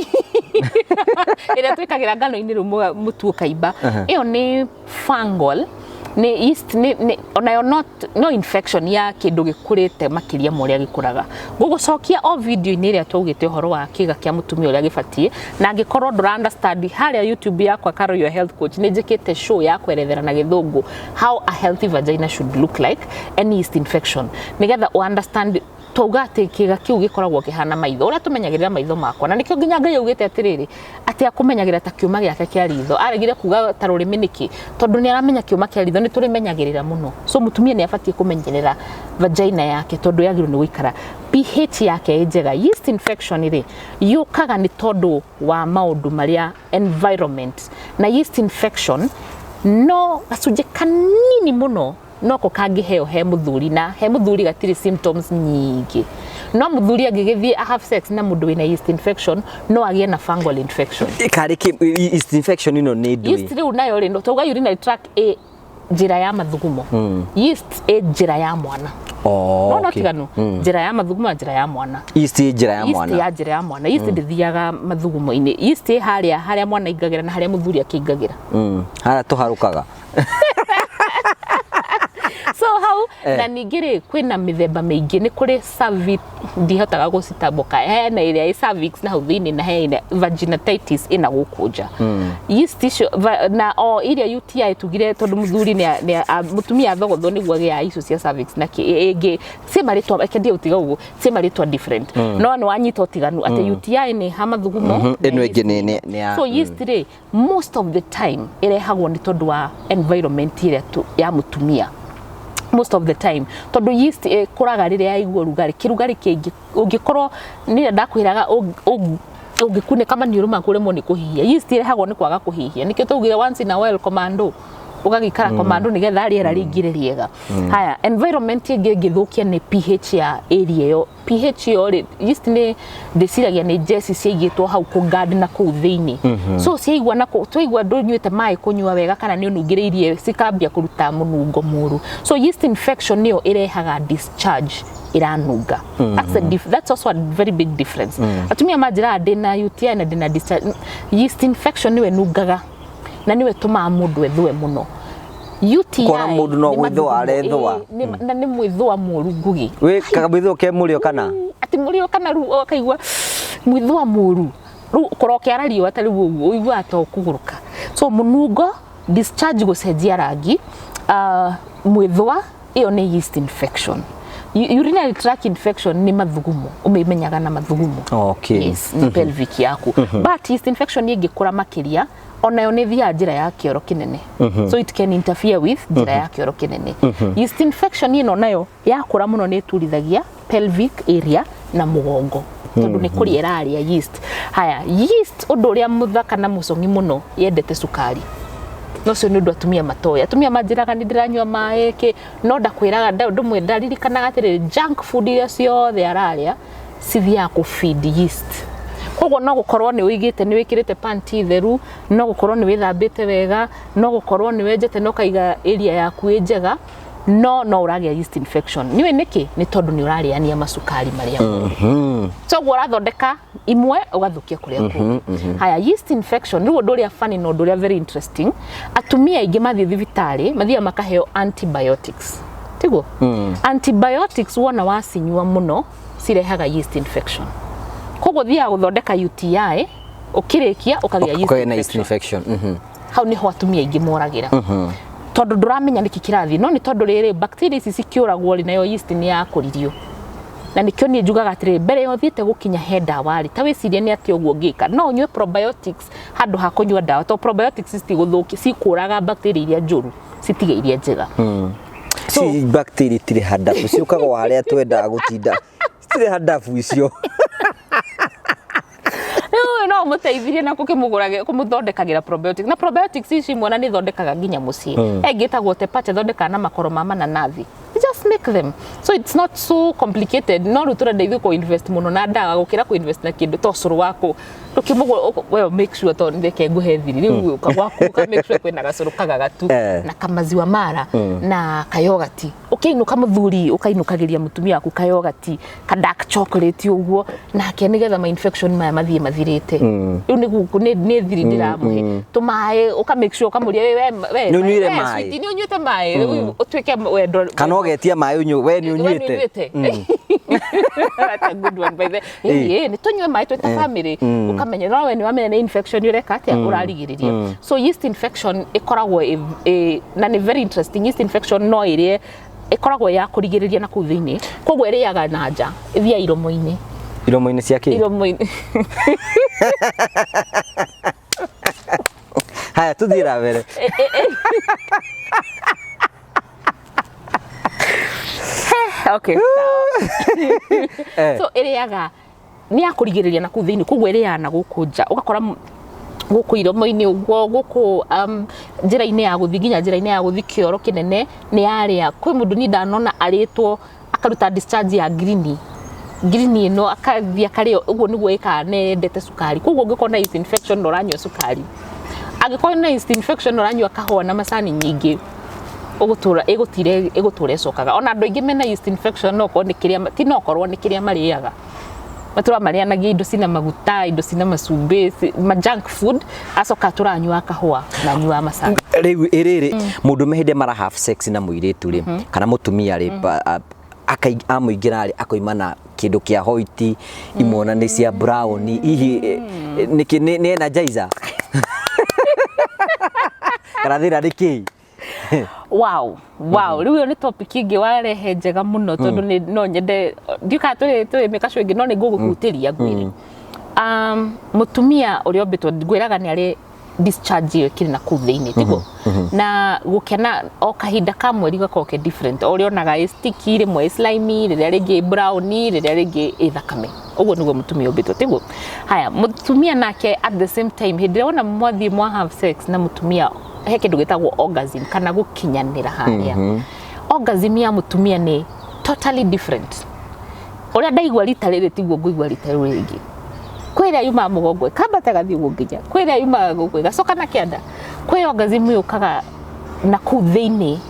Speaker 2: Ira twikagira ngano ini rumu mutu kaimba. Iyo ni fungal. Ni yeast ni onayo no infection ya kindu gikurite makiria moria gikuraga. Gugucokia o video ini ria tugite uhoro wa kiga kia mutumia uria gifatie na ngikorwo ndura understand haria YouTube yakwa Karo Your Health Coach ni njikite show ya kwerethera na githungu how a healthy vagina should look like any yeast infection nigetha u understand toga ati kiga kiu gikoragwo kihana maitho uria tumenyagirira maitho makwa na nikio nginya Ngai ugite atiriri ati akumenyagira ta kiuma giake kia ritho aregire kuga ta rurimi niki tondu ni aramenya kiuma kia ritho ni turimenyagirira muno. So mutumia ni afatie kumenyerera vagina yake tondu yagirwo ni guikara pH yake njega. Yeast infection ri yukaga ni tondu wa maundu maria environment na yeast infection no gacunje kanini muno no ko kangiheo he muthuri na he muthuri gatiri symptoms nyingi. No muthuri agigithie have sex na mundu wina yeast infection no agie na fungal infection. Kariki yeast infection ino ni ndui.
Speaker 1: Yeast ri unayo ri ndo toga urinary tract njira ya mathugumo. Yeast njira ya mwana. No tiganu njira ya mathugumo njira ya mwana.
Speaker 2: Yeast njira ya mwana.
Speaker 1: Yeast ya njira ya mwana. Yeast ndithiaga mathugumo ini. Yeast haria mwana igagira na haria muthuri akigagira.
Speaker 2: Haria tuharukaga.
Speaker 1: So how na nigire kwina mithemba mingi ni kuri cervix ndihotaga gucitambuka hena iria i cervix na huthini na hena vaginitis ina gukunja yeast icio na o iria UTI tugire tondu muthuri ni mutumia thogotho ni gwagia icio cia cervix na ingi ci maritwa ekendia utiga ugu ci maritwa different no ni wanyita utiganu ati UTI ni hamathugumo
Speaker 2: eno ingi ni
Speaker 1: so yeast ri most of the time irehagwo ni tondu wa environment iria ya mutumia most of the time tondu yeast kuraga riria yaigua rugari kirugari kingi ungikorwo ni ndakwiraga ungikune kama ni uruma kuremwo ni kuhihia yeast irehagwo ni kwaga kuhihia nikio tugire once in a while commando ugagikara commando nigetha riera ringire riega. Haya, environment ingi ngithukia ni pH ya area yo. pH yo yeast ni ndiciragia ni jesi ciigitwo hau ku guard na ku thiini. So ciigwa na twaigwa ndunywite mai kunywa wega kana ni unungiriirie cikambia kuruta munungo muru. So yeast infection niyo irehaga discharge iranunga. That's also a very big difference. Atumia majira ndina UTI na ndina discharge. Yeast infection niwe nungaga na niwe tuma mundu ethwe muno. UTI
Speaker 2: kora mundu no gwithwa arethwa
Speaker 1: na ni mwithwa muru ngugi
Speaker 2: we kaga mwithwa ke murio kana
Speaker 1: ati mũrio kana ruo akaigua mwithwa mũru korokiara riũa ta rĩu ũguo ũigua ta ũkũgũrũka. So mũnungo discharge gũcenjia rangi mwithwa iyo ni yeast infection. Urinary tract infection ni mathugumo, umemenyaga na mathugumo.
Speaker 2: Okay.
Speaker 1: Yes, ni pelvic yaku. But yeast infection ingĩkũra makiria onayo nĩ thia njĩra ya kĩoro kĩnene. So it can interfere with njĩra ya kĩoro kĩnene. Yeast infection ĩno nayo yakũra mũno nĩ turithagia pelvic area na mũgongo. Tondu nĩ kũrĩa ĩrarĩa yeast. Haya, yeast ũndũ ũrĩa mũthaka na mũcong'i mũno yendete cukari. No cio nĩ ũndũ atumia matoya. Atumia manjĩraga nĩ ndĩranyua maĩ kĩ, no ndakwĩraga ndũmwe ndaririkanaga atĩrĩrĩ junk food iria ciothe ararĩa cithiaga kũ feed yeast. Koguo no gũkorwo nĩ ũigĩte nĩ wĩkĩrĩte panty theru, no gũkorwo nĩ wĩthambĩte wega, no gũkorwo nĩ wenjete no kaiga area yaku ĩ njega, no ũragĩa yeast infection. Nĩwe nĩkĩ? Nĩ tondũ nĩ ũrarĩania macukari marĩa mũru. Toguo ũrathondeka imwe ũgathukia kũrĩa kũngĩ. Haya, yeast infection nĩ ũndũ ũrĩa funny na ũndũ ũrĩa very interesting. Atumia aingĩ mathiĩ thibitarĩ mathiaga makaheo antibiotics. Tiguo? Antibiotics wona wacinyua mũno cirehaga yeast infection. Koguo thiaga gũthondeka UTI ũkĩrĩkia ũkagĩa yeast infection. Hau nĩho atumia aingĩ moragĩra. Tondu nduramenya niki kirathi, no ni tondu riri bacteria ici cikiuragwo ri nayo yeast ni yakuririo. Na nikio ni njugaga atiri mbere yo thiete gukinya he ndawa ri ta wicirie ni ati uguo ngika no nyue probiotics handu ha kunyua ndawa to probiotics citiguthuki cikuraga bacteria iria njuru citige iria njega.
Speaker 2: So si bacteria tiri hadafu ciukaga haria twenda gutinda tiri hadafu icio.
Speaker 1: No muteithirie na kukimugurage kumuthondekagira probiotics na probiotics ici mwana ni thondekaga nginya mucii engitagwo tepate thondeka na makoro ma mananathi. Just make them, so it's not so complicated. No rutura ndeithio ko invest muno na ndaga gukira ko invest na kindu to curu wako ndukimugo well make sure to ndeke nguhe thiri riu ukagwaku ka make sure kwina gacuru kagagatu na kamaziwa mara na kayogati ukiinuka muthuri ukainukagiria mutumia waku kayogati ka dark chocolate uguo nake nigetha ma infection maya mathie mathirite riu ni guku ni thiri ndiramuhe tumae uka make sure kamuria we
Speaker 2: nyuire mai
Speaker 1: ni unyuite mai utwike wendo
Speaker 2: kana ugetia mai unyu we ni unyuite.
Speaker 1: That's a good one by the way. Ni tunywe mai tweta family ukamenya no we ni wamenya ni infection yureka atia urarigiriria. So yeast infection ikoragwo na ni very interesting. Yeast infection no irie ikoragwo ya kurigiriria na kuthini koguo iriaga na nja ithia iromo-ini.
Speaker 2: Iromo-ini cia ki?
Speaker 1: Iromo-ini.
Speaker 2: Haya tuthira mbere.
Speaker 1: Okay. So iriaga ni akurigiriria na kuthini koguo iriaga na gukunja ugakora guku iromo-ini uguo guku njira-ini ya guthi nginya njira-ini ya guthi kioro kinene ni aria kwi mundu ni ndanona aritwo akaruta discharge ya green ino akathia kario uguo niguo ika nendete sukari koguo ngikona yeast infection uranyua sukari angikona yeast infection uranyua kahua na macani nyingi ugutura iguture cokaga ona andu aingi mena yeast infection no ko nikiria ti no korwo nikiria mariaga matura marianagia indo cina maguta indo cina macumbi ma junk food acoka turanyua kahua na nyua macani
Speaker 2: riu iriri mundu mehinde mara have sex na muiritu ri kana mutumia ri amuingira ri akoimana kindu kia hoiti imona ni cia brown ihi ni energizer kana thira riki.
Speaker 1: Wow riu ni topic ingi warehe njega muno tondu ni no nyende ndiuka tuli mekasho ingi no ni ngugukutiria ngwiri mutumia uri ombitwo ngwiraga ni ari discharge iyo kiri na kuthini tigo na gukena o kahinda ka mweri gakoke different uri onaga sticky rimwe slimy riria ringi brown riria ringi ithakame uguo niguo mutumia ombitwo tigo. Haya mutumia nake at the same time hindi ona mwathi mwa have sex na mutumia he kindu gitagwo orgasm kana gukinyanira haria. Orgasm ya mutumia ni totally different. Uria ndaigua rita riri tiguo nguigua rita riu ringi. Kwira yuma mugongo kambata gathi nginya kwira yuma guku gacoka na kianda kwi orgasm yukaga na ku thiini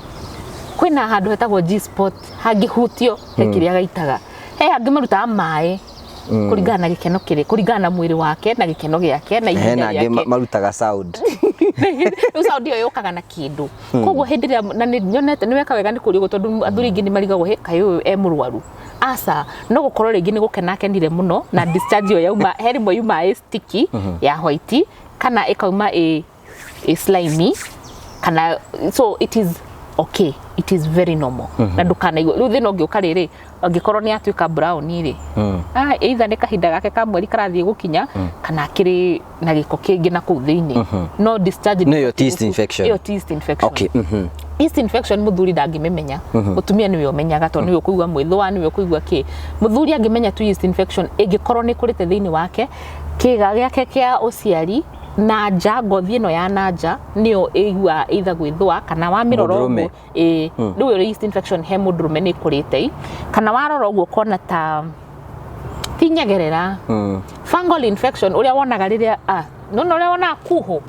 Speaker 1: kwina handu hetagwo G spot hangihutio hekiria gaitaga he hangi maruta mai kuringana na gikeno kiri kuringana na mwiri wake na gikeno giake na ihinda
Speaker 2: yake marutaga sound
Speaker 1: Usa ndio yokaga na kindu koguo hendiria na nyonete ni weka wega ni kuri tondu athuri ingi ni marigagwo kayo murwaru asa no gukorwo ringi ni gukena kenire muno na discharge yo yauma herimo yuma sticky ya white kana ikauma slimy kana so it is okay, it is very normal na ndukana igwa riu thina ngioka riri angikorwo ni atuika brown ri either ni kahinda gake ka mweri karathie gukinya kana kiri na giko kingi na kuu thiini no discharge
Speaker 2: no your yeast infection
Speaker 1: okay yeast infection muthuri ndangimemenya mutumia niwe umenyaga to niwe kuigwa mwithwa niwe kuigwa ki muthuri angimenya tu yeast infection ingikorwo ni kurite thiini wake kiga giake kia uciari na nja ngothi ino ya nanja niyo igwa either gwithwa kana wa mirorogwo riu yeast infection he mundurume ni kurite kana warorogwo kona ta tinyagerera fungal infection uria wonaga riria no uria wona kuho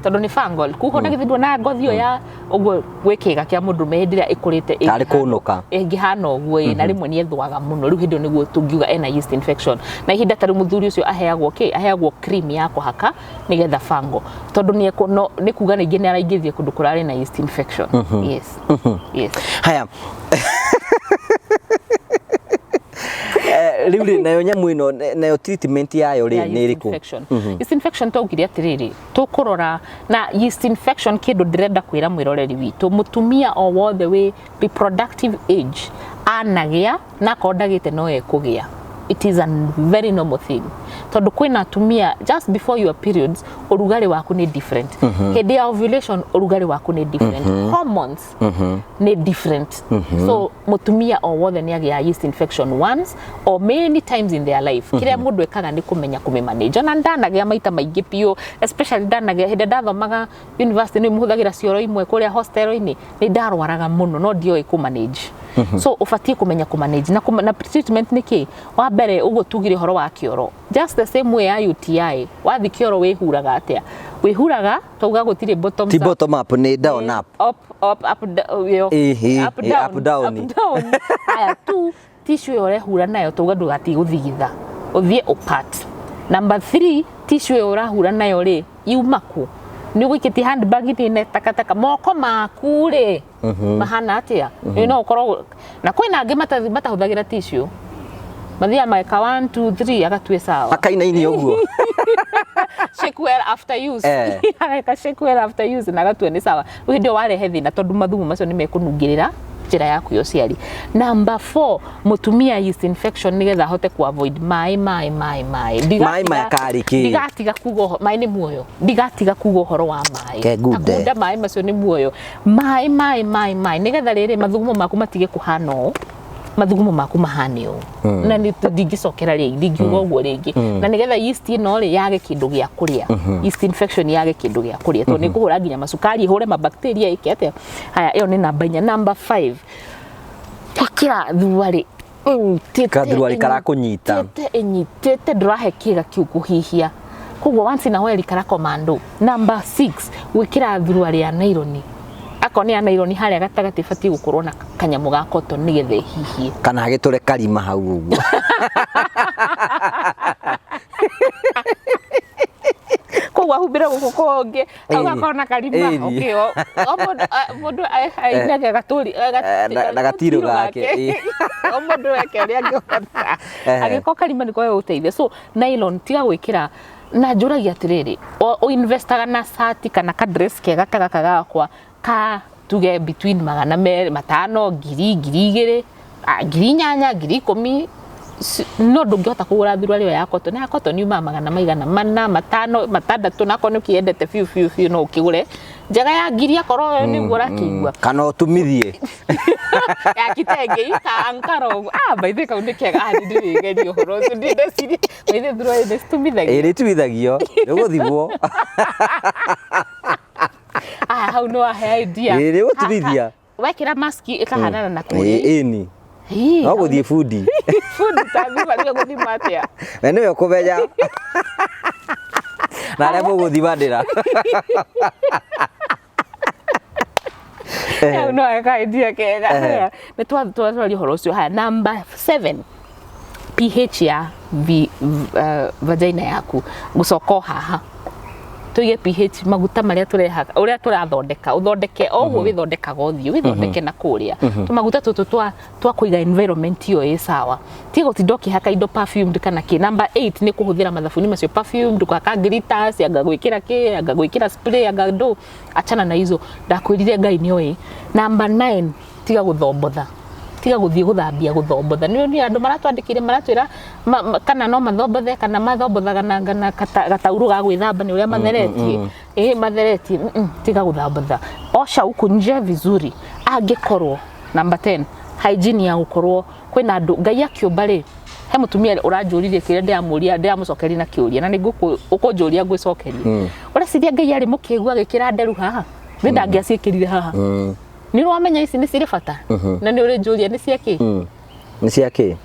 Speaker 1: tondu ni fungal kuho na githindwo na ngothi yo ya ogwo gwikiga kia mundurume ndiria ikurite
Speaker 2: tari kunuka
Speaker 1: ingihana ogwo na rimwe ni ethwaga muno riu hindio niguo tungiuga ena yeast infection na ihinda tari muthuri ucio aheagwo cream ya kuhaka nigetha fungal tondu ni kuga ningi ni araingithie kundu kurari na yeast infection yes
Speaker 2: haya riu nayo nyamu ino nayo treatment yayo ri ni iriku
Speaker 1: yeast infection tugire atiriri tukurora na yeast infection kindu ndirenda kwira mwiroreri witu mutumia o wothe we reproductive age anagia na kodagite no ekugia it is a very normal thing tondu kwina atumia just before your periods urugari waku ni different hindi ya ovulation urugari waku ni different hormones ni different so mutumia o wothe ni agia yeast infection once or many times in their life kiria mundu ekaga ni kumenya kumimanage na ndanagia maita maingi pio especially ndanagia hindi ndathomaga university ni muhuthagira cioro imwe kuria hostel-ini ni ndarwaraga muno no ndio ikumanage so ufatie kumenya kumanage na treatment niki wa mbere ugo tugire horo wa kioro just the same way ya UTI wathi kioro wihuraga atia wihuraga tuga gutire bottom
Speaker 2: up ni down up up down
Speaker 1: aya tu tissue yore hura nayo tuga ndugati guthigitha uthie upat number 3 tissue yora hura nayo ri yumaku ni wikiti handbag ni takataka moko maku ri mahana atia no ukoro na kwina angi matahuthagira tissue mathia maika 1 2 3 agatue sawa
Speaker 2: akaina-ini uguo
Speaker 1: shake well after use aka shake well after use na agatue ni sawa ndio warehe thina tondu mathumu macio ni mekunungirira njira yaku yo ciari number 4 mutumia yeast infection nigetha hote ku avoid mai
Speaker 2: makariki
Speaker 1: digatiga kugo mai ni muoyo digatiga kugo horo wa mai akunda mai macio ni muoyo mai nigetha riri mathugumo maku matige kuhano mathugumo maku mahane na ni ndigicokera ringi ndingiuga uguo ringi na nigetha yeast ino ri yage kindu gia kuria yeast infection yage kindu gia kuria to ni kuhura nginya masukari hure mabacteria ikete haya iyo ni namba 4 number 5 pakira thuari
Speaker 2: kadhuari karakunyita
Speaker 1: enyitete ndurahe kiga kiu kuhihia koguo once na weli karakomando number 6 wikira thuari ya nylon akoni ya nylon haria gatagati fati gukorwo na kanyamu ga cotton nigethe hihie
Speaker 2: kana agiture karima hau uguo
Speaker 1: koguo ahumbira guko konge agakorwo karima okay mundu ainaga gaturi
Speaker 2: na gatiro gake
Speaker 1: mundu wake ria ngihota agiko karima niko we uteithia so nylon tiga gwikira na njuragia atiriri o investaga na sati kana ka dress kega kagakaga kwa ka tuge between 500 2,000 2,000 10,000 no ndungihota kugura thurua rio ya cotton ni uma 400 500 6 na kono kiendete fiu no ukigure njega ya 1,000 akoro ni gura kigwa
Speaker 2: kana utumithie
Speaker 1: ya kitenge ka ankaro baithe ka undikega ndirigerio horo ndinde siri baithe thurua inde tumithagio
Speaker 2: tumithagio guthibwo
Speaker 1: hau no ahe idea
Speaker 2: iri gutumithia
Speaker 1: wekira mask ikahanana na kuri
Speaker 2: ini no guthie food
Speaker 1: tabi bali guthima atia
Speaker 2: we niwe kubeja na rebo guthibandira
Speaker 1: no aka idea kega me twari horo ucio haya number 7 pH ya vagina yaku gucoko haha tuige pH maguta maria turehaga uria turathondeka uthondeke oguo withondekaga uthio withondeke na kuria tumaguta tutu twa kuiga environment yo ĩ sawa tigo tindoki haka indo perfumed kana ki number 8 ni kuhuthira mathabuni macio perfumed kwa glitters anga gwikira ki anga gwikira spray anga ndo achana na hizo ndakwirire Ngai ni oĩ number 9 tiga guthombotha tiga guthii guthambia guthombotha ni andu maratwandikire maratwira kana no mathombothe kana mathombothaga na gatauru ga gwithamba ni uria matheretie matheretie tiga guthambotha osha huku nje vizuri angikorwo number 10 hygiene ya gukorwo kwina andu Ngai akiumba ri he mutumia uranjuririe kire ndiamucokeria na kiuria na ninguku ukonjuria ngwicokeria ureciria Ngai ari mukigua gikira nderu haha ndangiacikirire haha ni wamenya ici ni ciri bata na ni uri njuria ni ciaki
Speaker 2: ni ciaki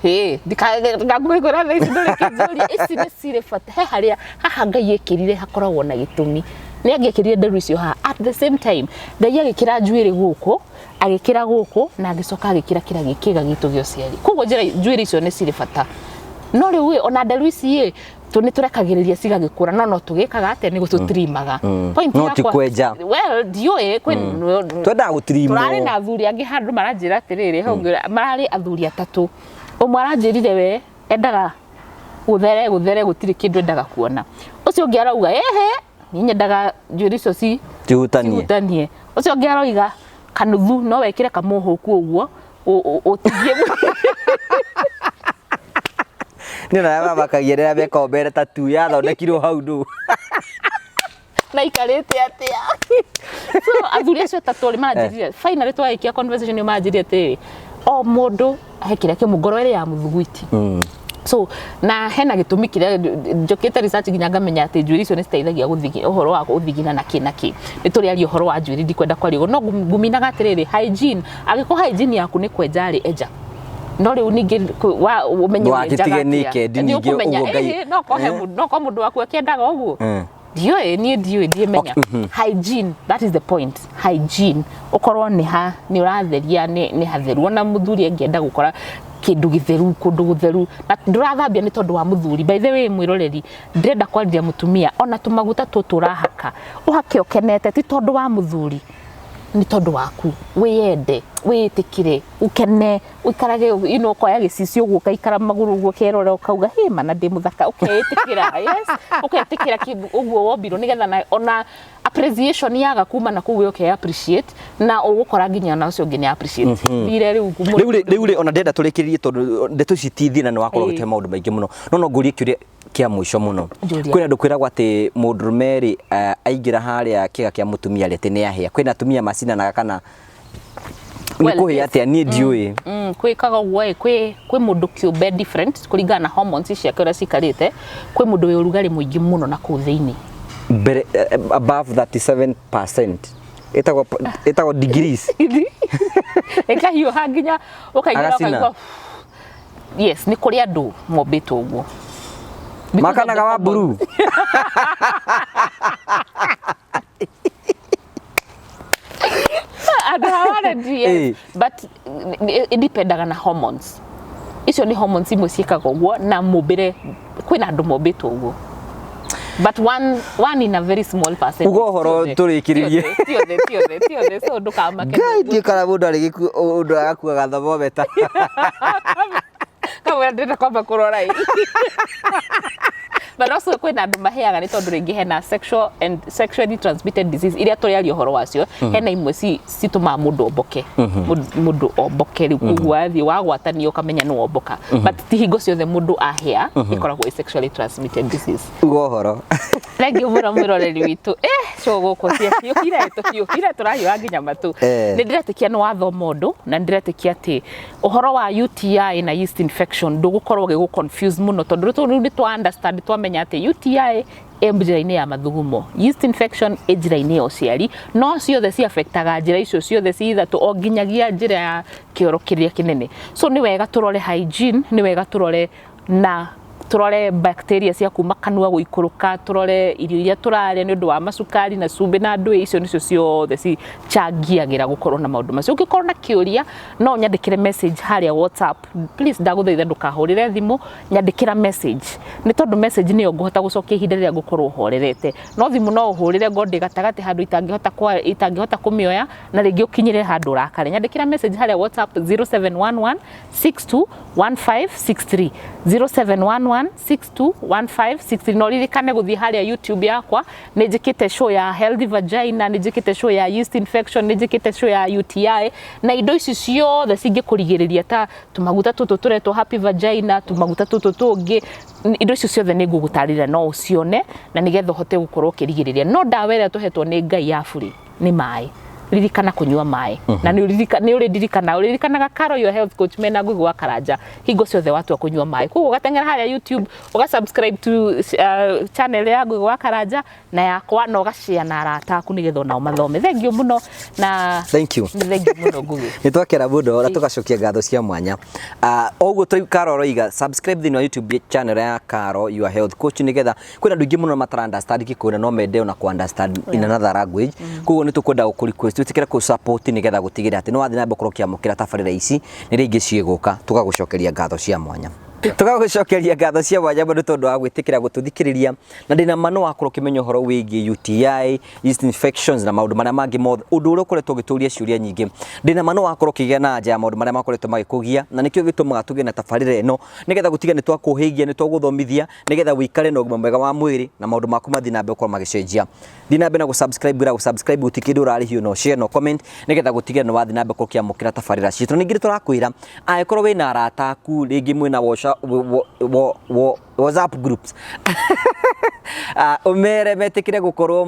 Speaker 1: ndikagwigura tha ici nduri kinjuria ici ni ciri bata he haria haha Ngai ekirire hakoragwo na gitumi ni angikirire nderu icio haha at the same time Ngai agikira njuiri guku agikira guku na agicoka agikira kira gikiga gitu gio ciari koguo njira njuiri icio ni ciri bata no riu ona nderu ici ni turekagiriria cigagikura no tugikaga ate ni gututrimaga
Speaker 2: point no ti kwenja
Speaker 1: well dioi
Speaker 2: twenda gutrimo
Speaker 1: turari na athuri angi handu maranjira atiriri hongira marari athuri atatu umwe aranjirire we endaga guthere gutiri kindu endaga kuona ucio ungi arauga ni nyendaga njuri icio ci tihutanie ucio ungi arauga kanuthu no wekire kamuhuku uguo utigie
Speaker 2: ni na baba kagirira beka obere tatu ya thondekirwo hau ndu
Speaker 1: na ikarete atia so athuri acio tatu ri manjirie finally twaikia conversation ni manjirie ati o mundu ahekire kimugoro iri ya muthuguiti so na hena gitumi kire njokete research ginya ngamenya ati njuri icio ni citeithagia guthigi uhoro wa uthigina na kinaki ni turi ari uhoro wa njuri ndikwenda kwarigo no guminaga atiriri hygiene agiko hygiene yaku ni kwenjari eja no riu ningi umenye
Speaker 2: wagitige nike ndingi ugo Ngai
Speaker 1: no ko mundu waku akiendaga uguo ndioi ndiemenya hygiene that is the point hygiene ukorwo ni uratheria ni hatheru na muthuri angienda gukora kindu githeru kundu gutheru na ndurathambia ni tondu wa muthuri by the way mwiroreri ndirenda kwariria mutumia ona tumaguta turahaka uhake ukenete ti tondu wa muthuri ni tondu waku wiyende witikire ukene ukarage koya gicici uguo kaikara maguru uguo kerore ukauga mana ndi muthaka uketikira yes uketikira uguo wombiro nigetha na ona appreciation yaga kuma na kuwe appreciate na ugukora nginya na ucio nginya appreciate bire
Speaker 2: riu ona ndenda turikiririe tondu ndeto citithina ni wakorwo gute maundu maingi muno no ngurie kiuria kia mwisho muno kwina ndu kwiragwa ati mundurumeri aingira haria kiga kia mutumia rete ni ahia kwina atumia macina kana ni kuhia ati ni ndiui
Speaker 1: kwikaga uwe kwi mundu kiumbe different kuringana na hormones cia kura cikarite kwi mundu wi urugari muingi muno na ku thiini
Speaker 2: above 37% etagwo degrees
Speaker 1: ekahiyo hanginya ukaigura yes ni kuri andu mombitwo uguo
Speaker 2: makanaga wa buru
Speaker 1: but it dependaga na hormones icio ni hormones imwe ciekaga uguo na mumbire kwina andu mombitwo uguo but one in a very small percentage
Speaker 2: ugo horo turikiririe
Speaker 1: tiothe so ndukamake
Speaker 2: ngai kana mundu ari giku undu agakuaga thermometer
Speaker 1: kama ndenda kwamba kurora hii but also kwina andu maheaga ni tondu ringi hena sexually transmitted disease iria turi ari uhoro wacio hena imwe cituma mundu omboke mundu omboke ri kuwa thi wagwatanio kamenya no omboka but ti hingo ciothe mundu ahea ikoragwo sexually transmitted disease
Speaker 2: ugo horo
Speaker 1: regi umura mwiroreri witu so goko cia turahiwa nginya matu ni ndiretikia no watho mundu na ndiretikia ati uhoro wa UTI na yeast infection ndugukorwo gigu confuse muno tondu tu ni to understand twamenya ati UTI njira-ini ya mathugumo yeast infection njira-ini ya uciari no ciothe ci affectaga njira icio ciothe ci ithatu o nginyagia njira ya kioro kiria kinene so ni wega turore hygiene ni wega turore na turore bacteria cia kuma kanua guikuruka turore irio iria turaria ni undu wa macukari na cumbi na ndui icio nicio ciothe cichangiagira gukorwo na maundu macio ungikorwo na kiuria no nyandikire message haria WhatsApp please ndaguthaitha ndukahurire thimu nyandikira message ni tondu message niyo nguhota gucokia ihinda riria ngukorwo horerete no thimu no uhurire ngondi gatagati handu itangihota kumioya na ringi ukinyire handu urakare nyandikira message haria WhatsApp 0711 621563 0711621563 no ririkane guthii haria YouTube yakwa ni njikite show ya healthy vagina ni njikite show ya yeast infection ni njikite show ya UTI na indo ici ciothe cingikurigirirĩa ta tumaguta tutu turetwo happy vagina tumaguta tutu tungi indo ici ciothe ni ngugutarira no ucione na nigetha uhote gukorwo ukirigiriria no ndawa ĩrĩa tuhetwo ni Ngai ya buri ni mai ririkana kunyua mai na ni uririkanaga Carol your health coach mena Ngugi wa Karanja hingo ciothe watu kunyua mai kugo gatengera haria YouTube ugasubscribe to channel ya Ngugi wa Karanja na yakwa na ugashare na arata aku nigetha nao mathome thengiũ muno na
Speaker 2: thank you
Speaker 1: muno Ngugi
Speaker 2: nitwakera mundo na tugacokia ngatho cia mwanya oguo tũ Carol iga subscribe thini wa YouTube channel ya Carol your health coach nigetha kwina ndũ ingi muno matara understand kikuna no mende na ku understand in another language kugo nitukwenda gukuri tutikira ku support nigetha gutigira ati no wathi na mbokoro kiamukira tabarira ici ni ringi cieguka tugagucokeria ngatho cia mwanya tugagucokeria ngatho cia mwanya mundu tondu wa gwitikira gututhikiriria na ndina mano wakorwo kimenya horo wigi UTI yeast infections na maundu maria mangi mothe undu uria ukoretwo gituria ciuria nyingi ndina mano wakorwo kigia na nja maundu maria makoretwo magikugia na nikio gitumaga tugie na tabarira eno nigetha gutiga ni twakuhigia ni twaguthomithia nigetha wikare na ugima mwega wa mwiri na maundu maku mathi na mbe ukorwo magicenjia thina mbe na gusubscribe utikindu urarihio no share no comment nigetha gutiga ni wathi na mbe ukorwo kiamukira tabarira citu ningi turakwira akorwo wina arata aku ringi mwina WhatsApp groups umere metikire gukorwo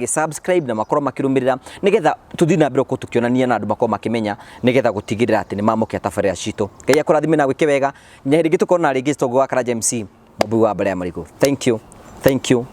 Speaker 2: subscribe na makorwo makirumirira nigetha tuthi na mbere tukionania na andu makorwo makimenya nigetha gutigirira ati ni mamukia tabarira citu Ngai akurathime na gwike wega nyeri gitukorwo na ringi Ngugi wa Karanja MC mubu wa mbere ya marigo thank you